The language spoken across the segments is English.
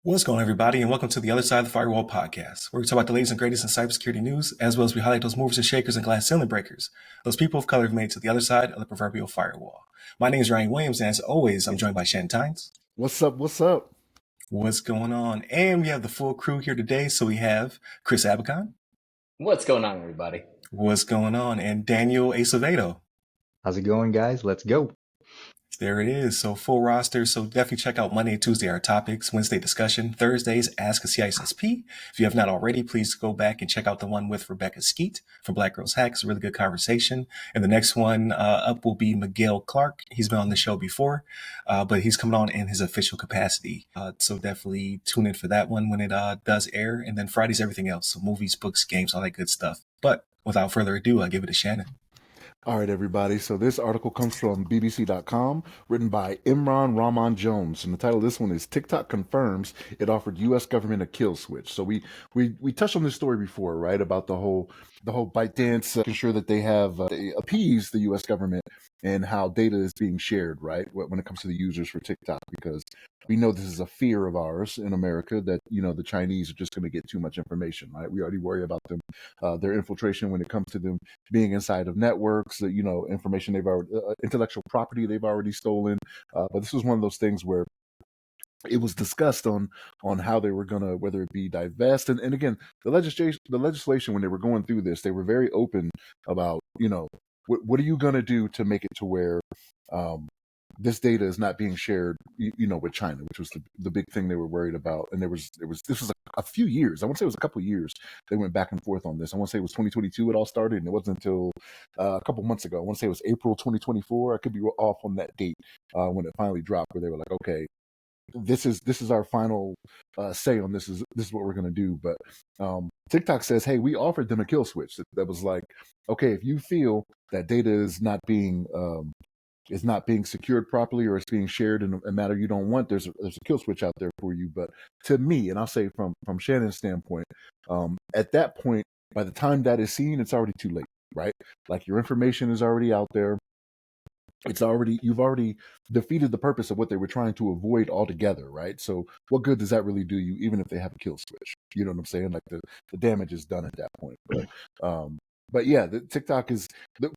What's going on, everybody, and welcome to the Other Side of the Firewall podcast, where we talk about the latest and greatest in cybersecurity news, as well as we highlight those movers and shakers and glass ceiling breakers, those people of color who've made it to the other side of the proverbial firewall. My name is Ryan Williams, and as always, I'm joined by Shannon Tynes. What's up? What's up? What's going on? And we have the full crew here today, so we have Chris Abacon. What's going on, everybody? What's going on? And Daniel Acevedo. How's it going, guys? Let's go. There it is. So full roster. So definitely check out Monday and Tuesday, our topics, Wednesday discussion, Thursdays, Ask a CISSP. If you have not already, please go back and check out the one with Rebecca Skeet from Black Girls Hacks. A really good conversation. And the next one up will be Miguel Clark. He's been on the show before, but he's coming on in his official capacity. So definitely tune in for that one when it does air. And then Friday's everything else. So movies, books, games, all that good stuff. But without further ado, I give it to Shannon. All right, everybody. So this article comes from BBC.com, written by Imran Rahman Jones. And the title of this one is TikTok Confirms It Offered U.S. Government a Kill Switch. So we touched on this story before, right? About the whole ByteDance making sure that they have they appease the U.S. government and how data is being shared, right? When it comes to the users for TikTok, because we know this is a fear of ours in America that, the Chinese are just going to get too much information, right? We already worry about them, their infiltration when it comes to them being inside of networks, information they've already, intellectual property they've already stolen. But this was one of those things where it was discussed on how they were gonna, whether it be divest, and again, the legislation when they were going through this, they were very open about, what are you gonna do to make it to where this data is not being shared, with China, which was the big thing they were worried about. And this was a few years. I want to say it was a couple of years. They went back and forth on this. I want to say it was 2022. It all started, and it wasn't until a couple months ago. I want to say it was April 2024. I could be off on that date when it finally dropped, where they were like, okay, this is our final say on this. This is what we're going to do. But TikTok says, hey, we offered them a kill switch that was like, okay, if you feel that data is not being secured properly, or it's being shared in a manner you don't want, there's a kill switch out there for you. But to me, and I'll say from Shannon's standpoint, at that point, by the time that is seen, it's already too late, right? Like, your information is already out there. You've already defeated the purpose of what they were trying to avoid altogether, right? So what good does that really do you, even if they have a kill switch? You know what I'm saying? Like, the damage is done at that point. But yeah, the TikTok is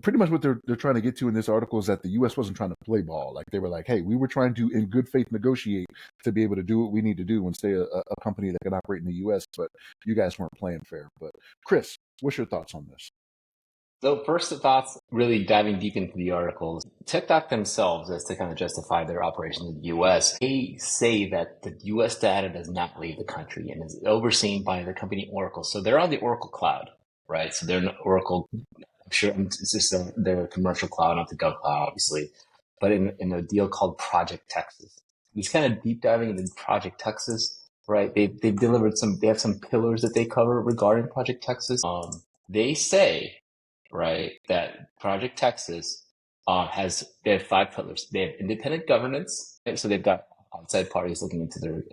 pretty much what they're trying to get to in this article, is that the U.S. wasn't trying to play ball. Like, they were like, hey, we were trying to, in good faith, negotiate to be able to do what we need to do and stay a company that can operate in the U.S., but you guys weren't playing fair. But Chris, what's your thoughts on this? So first thoughts, really diving deep into the articles, TikTok themselves, as to kind of justify their operations in the U.S., they say that the U.S. data does not leave the country and is overseen by the company Oracle. So they're on the Oracle cloud, right? So they're an Oracle, I'm sure it's just their commercial cloud, not the gov cloud, obviously, but in a deal called Project Texas. He's kind of deep diving into Project Texas, right? They've delivered they have some pillars that they cover regarding Project Texas. They say, right, that Project Texas they have 5 pillars. They have independent governance, right? So they've got outside parties looking into their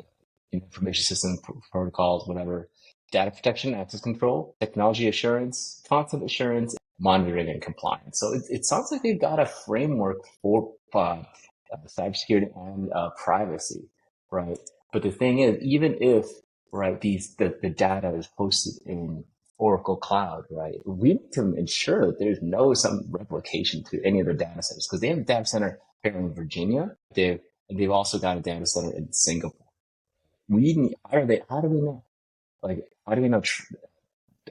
information system protocols, whatever, data protection, access control, technology assurance, content assurance, monitoring, and compliance. So it sounds like they've got a framework for cybersecurity and privacy, right? But the thing is, even if, right, the data is hosted in Oracle Cloud, right, we need to ensure that there's some replication to any of their data centers, because they have a data center here in Virginia. They've also got a data center in Singapore. How do we know? Like, how do we know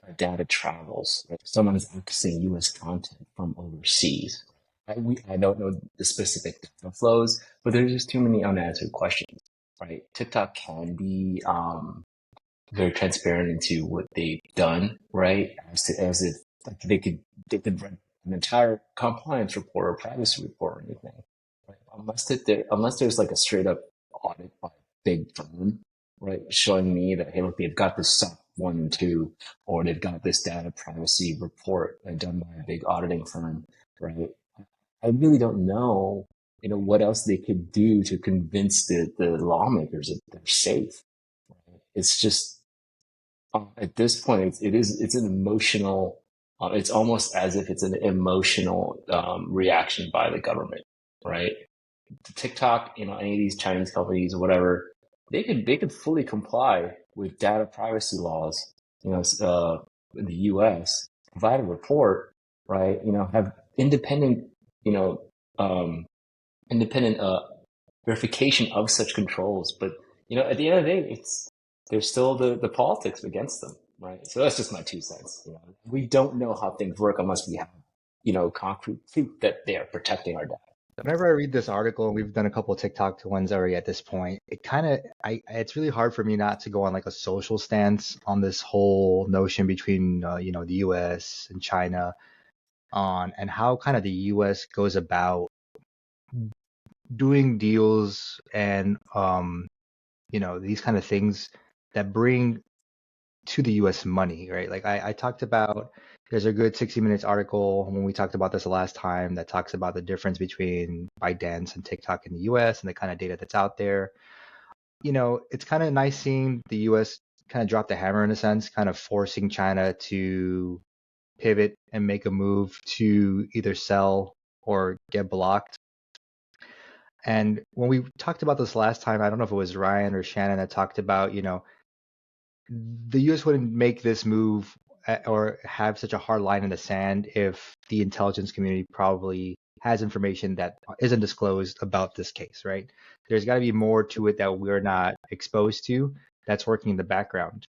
our data travels? Right? Someone is accessing U.S. content from overseas. I don't know the specific data flows, but there's just too many unanswered questions, right? TikTok can be very transparent into what they've done, right? As if like they could write an entire compliance report or privacy report or anything, right? Unless there's like a straight up audit by a big firm, right, showing me that, hey, look, they've got this SOC 1 and 2, or they've got this data privacy report done by a big auditing firm, right? I really don't know, what else they could do to convince the lawmakers that they're safe. Right? It's just, at this point, it's an emotional It's almost as if it's an emotional reaction by the government, right? TikTok, any of these Chinese companies or whatever, they could fully comply with data privacy laws, in the U.S. Provide a report, right? Have independent, you know, um, independent verification of such controls. But at the end of the day, there's still the politics against them, right? So that's just my 2 cents. We don't know how things work unless we have concrete proof that they are protecting our data. Whenever I read this article, and we've done a couple of TikTok ones already at this point, it's really hard for me not to go on like a social stance on this whole notion between the U.S. and China and how kind of the U.S. goes about doing deals and these kind of things that bring to the US money, right? Like I talked about, there's a good 60 Minutes article when we talked about this the last time that talks about the difference between ByteDance and TikTok in the US and the kind of data that's out there. It's kind of nice seeing the US kind of drop the hammer in a sense, kind of forcing China to pivot and make a move to either sell or get blocked. And when we talked about this last time, I don't know if it was Ryan or Shannon that talked about, the U.S. wouldn't make this move or have such a hard line in the sand if the intelligence community probably has information that isn't disclosed about this case, right? There's got to be more to it that we're not exposed to that's working in the background.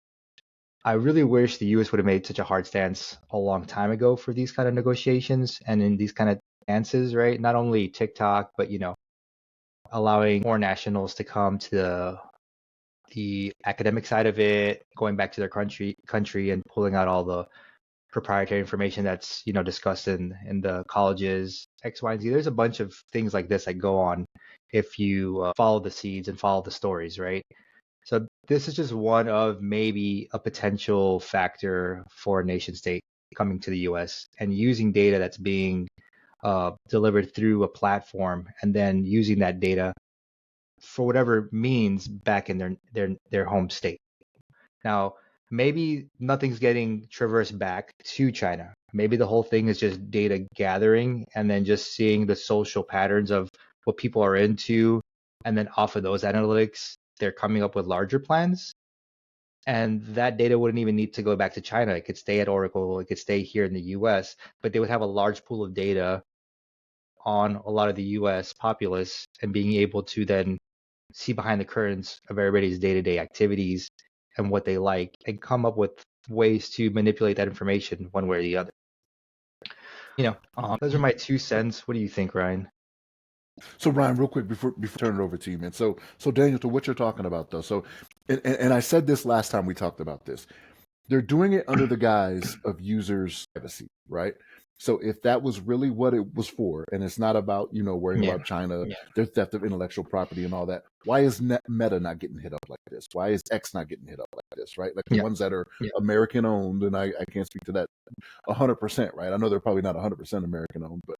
I really wish the U.S. would have made such a hard stance a long time ago for these kind of negotiations and in these kind of stances, right? Not only TikTok, but allowing more nationals to come to the academic side of it, going back to their country and pulling out all the proprietary information that's discussed in the colleges, X, Y, and Z. There's a bunch of things like this that go on if you follow the seeds and follow the stories, right? So this is just one of maybe a potential factor for a nation state coming to the U.S. and using data that's being delivered through a platform and then using that data for whatever means back in their home state. Now, maybe nothing's getting traversed back to China. Maybe the whole thing is just data gathering and then just seeing the social patterns of what people are into. And then off of those analytics, they're coming up with larger plans. And that data wouldn't even need to go back to China. It could stay at Oracle. It could stay here in the US, but they would have a large pool of data on a lot of the US populace and being able to then see behind the curtains of everybody's day-to-day activities and what they like and come up with ways to manipulate that information one way or the other. Those are my 2 cents. What do you think, Ryan? So Ryan, real quick before I turn it over to you, man. So Daniel, to what you're talking about though. So, and I said this last time we talked about this. They're doing it under the guise of users' privacy, right? So if that was really what it was for, and it's not about worrying about China, their theft of intellectual property and all that, why is Meta not getting hit up like this? Why is X not getting hit up like this? Right? Like the ones that are American owned, and I can't speak to that 100%, right? I know they're probably not 100% American owned, but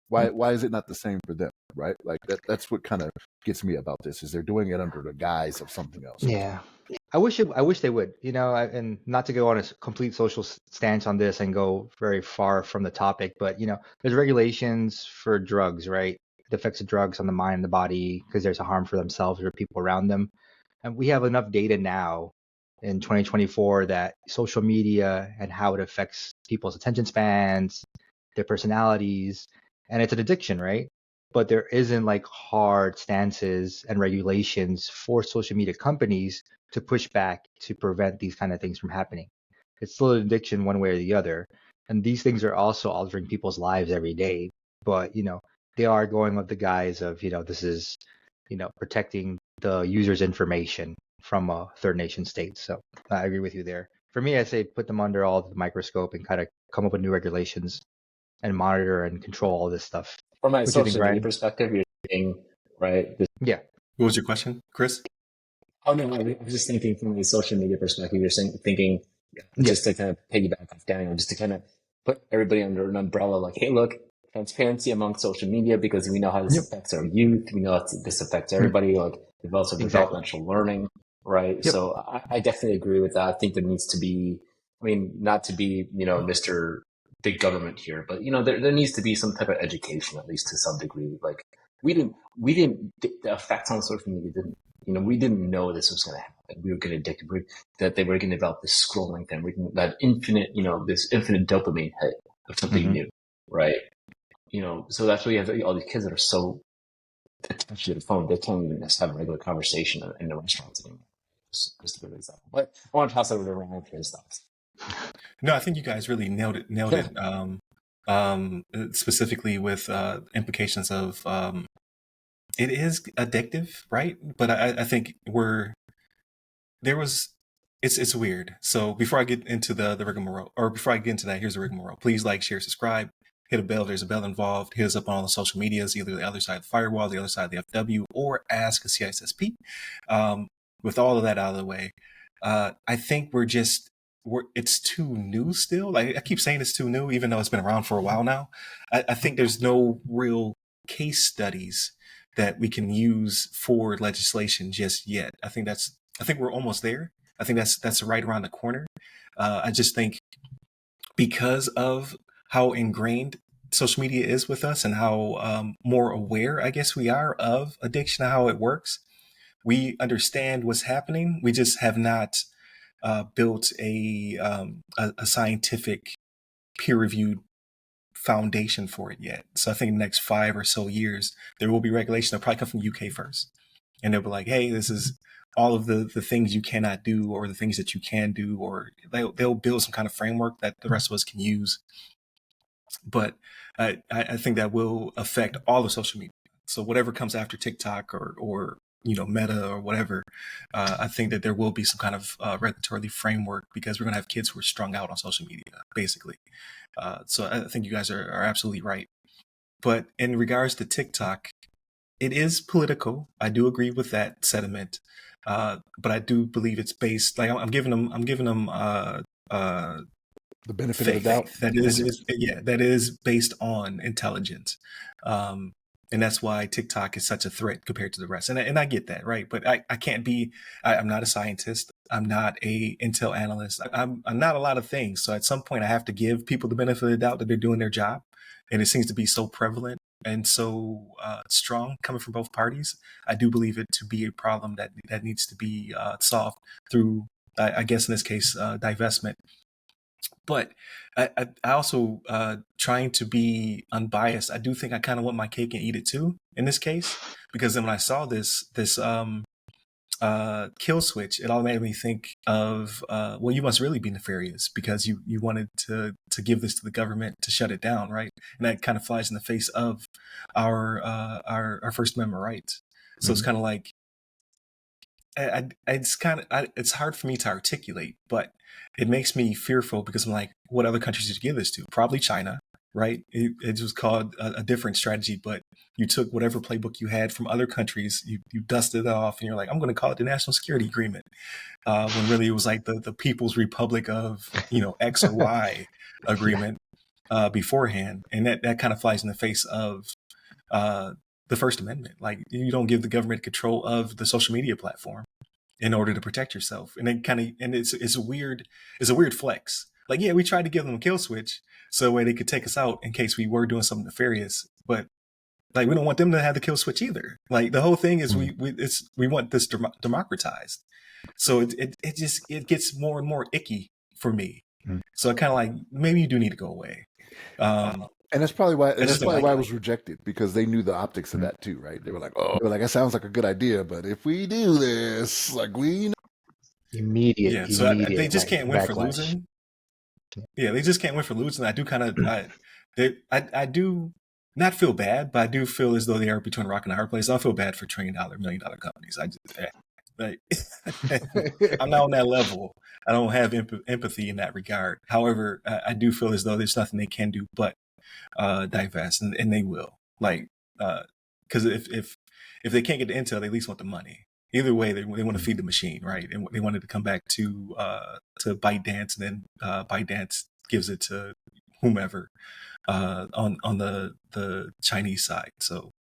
why is it not the same for them, right? Like that's what kind of gets me about this is they're doing it under the guise of something else. Yeah. I wish they would, and not to go on a complete social stance on this and go very far from the topic, but there's regulations for drugs, right? The effects of drugs on the mind and the body because there's a harm for themselves or people around them. And we have enough data now in 2024 that social media and how it affects people's attention spans, their personalities, and it's an addiction, right? But there isn't like hard stances and regulations for social media companies to push back to prevent these kind of things from happening. It's still an addiction one way or the other. And these things are also altering people's lives every day. But, they are going with the guise of, this is, protecting the user's information from a third nation state. So I agree with you there. For me, I say put them under all the microscope and kind of come up with new regulations and monitor and control all this stuff. From a What do you think, social media Ryan? perspective, you're saying, right? Yeah. What was your question, Chris? Oh no, I was just thinking from a social media perspective. You're thinking just to kind of piggyback off Daniel, just to kind of put everybody under an umbrella, like, hey, look, transparency among social media because we know how this affects our youth. We know how this affects everybody, like developmental learning, right? So I definitely agree with that. I think there needs to be, not to be, Mr. big government here, but there needs to be some type of education, at least to some degree. Like we didn't the effects on social media didn't we didn't know this was going to happen. We were getting addicted. That they were going to develop this scrolling thing, that infinite this infinite dopamine hit of something new, right? So that's why you have all these kids that are so attached to their phone, they can't even just have a regular conversation in the restaurants anymore. Just a good example. But I want to toss it over to Ryan for his thoughts. No, I think you guys really nailed it. Specifically with implications of it is addictive, right? But I think it's weird. So before I get into the rigmarole, or before I get into that, here's the rigmarole. Please like, share, subscribe, hit a bell. There's a bell involved. Hit us up on all the social medias, either the other side of the firewall, the other side of the FW, or ask a CISSP. With all of that out of the way, I think it's too new still. Like I keep saying it's too new, even though it's been around for a while now. I think there's no real case studies that we can use for legislation just yet. I think we're almost there. I think that's right around the corner. I just think because of how ingrained social media is with us and how more aware, I guess, we are of addiction and how it works, we understand what's happening. We just have not built a scientific, peer-reviewed foundation for it yet. So I think in the next 5 or so years, there will be regulation that'll probably come from the UK first. And they'll be like, hey, this is all of the things you cannot do or the things that you can do, or they'll build some kind of framework that the rest of us can use. But I think that will affect all of social media. So whatever comes after TikTok or Meta or whatever, I think that there will be some kind of regulatory framework, because we're going to have kids who are strung out on social media, basically. So I think you guys are absolutely right. But in regards to TikTok, it is political. I do agree with that sentiment. But I do believe it's based, like I'm giving them the benefit of the doubt. That is based on intelligence. And that's why TikTok is such a threat compared to the rest. And I get that, right? But I can't be, I'm not a scientist. I'm not a Intel analyst. I'm not a lot of things. So at some point I have to give people the benefit of the doubt that they're doing their job. And it seems to be so prevalent and so strong coming from both parties. I do believe it to be a problem that needs to be solved through, I guess in this case, divestment. But I also, trying to be unbiased, I do think I kind of want my cake and eat it too in this case, because then when I saw this kill switch, it automatically made me think of, well, you must really be nefarious because you wanted to give this to the government to shut it down, right? And that kind of flies in the face of our First Amendment rights. So it's kind of like, it's hard for me to articulate, but it makes me fearful, because I'm like, what other countries did you give this to? Probably China, right? It was called a different strategy, but you took whatever playbook you had from other countries, you dusted it off, and you're like, I'm going to call it the National Security Agreement, when really it was like the People's Republic of X or Y agreement beforehand, and that kind of flies in the face of the First Amendment. Like, you don't give the government control of the social media platform in order to protect yourself. And then it's a weird flex. Like, yeah, we tried to give them a kill switch so way they could take us out in case we were doing something nefarious. But like, we don't want them to have the kill switch either. Like, the whole thing is we want this democratized. So it gets more and more icky for me. So I kind of like, maybe you do need to go away. And that's probably why it was rejected, because they knew the optics of that too, right? They were like, that sounds like a good idea, but if we do this, like, immediate. So they just can't win for backlash. losing. Yeah, they just can't win for losing. I do kind of, I do not feel bad, but I do feel as though they are between a rock and a hard place. I don't feel bad for $1 trillion, $1 million companies. I'm not on that level. I don't have empathy in that regard. However, I do feel as though there's nothing they can do but divest, and they will. Like, because if they can't get the intel, they at least want the money. Either way, they want to feed the machine, right? And they wanted to come back to ByteDance, and then ByteDance gives it to whomever on the Chinese side. So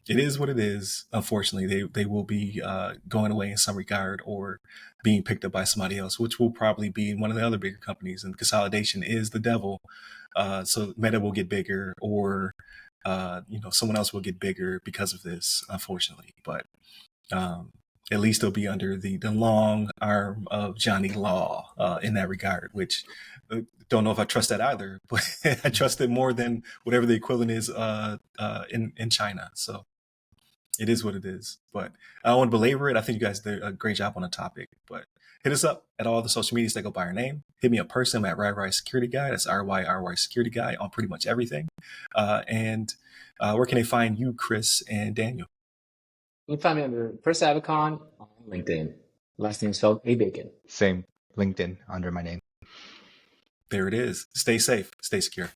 it is what it is. Unfortunately, they will be going away in some regard, or being picked up by somebody else, which will probably be one of the other bigger companies. And consolidation is the devil So Meta will get bigger, or someone else will get bigger because of this, unfortunately. But at least they'll be under the long arm of Johnny Law in that regard, which don't know if I trust that either, but I trust it more than whatever the equivalent is in China. So it is what it is. But I don't want to belabor it. I think you guys did a great job on the topic. But hit us up at all the social medias that go by our name. Hit me up personally at RY Security Guy. That's RY Security Guy on pretty much everything. And where can they find you, Chris and Daniel? You can find me under First Avicon on LinkedIn. Last name is spelled A Bacon. Same, LinkedIn under my name. There it is. Stay safe. Stay secure.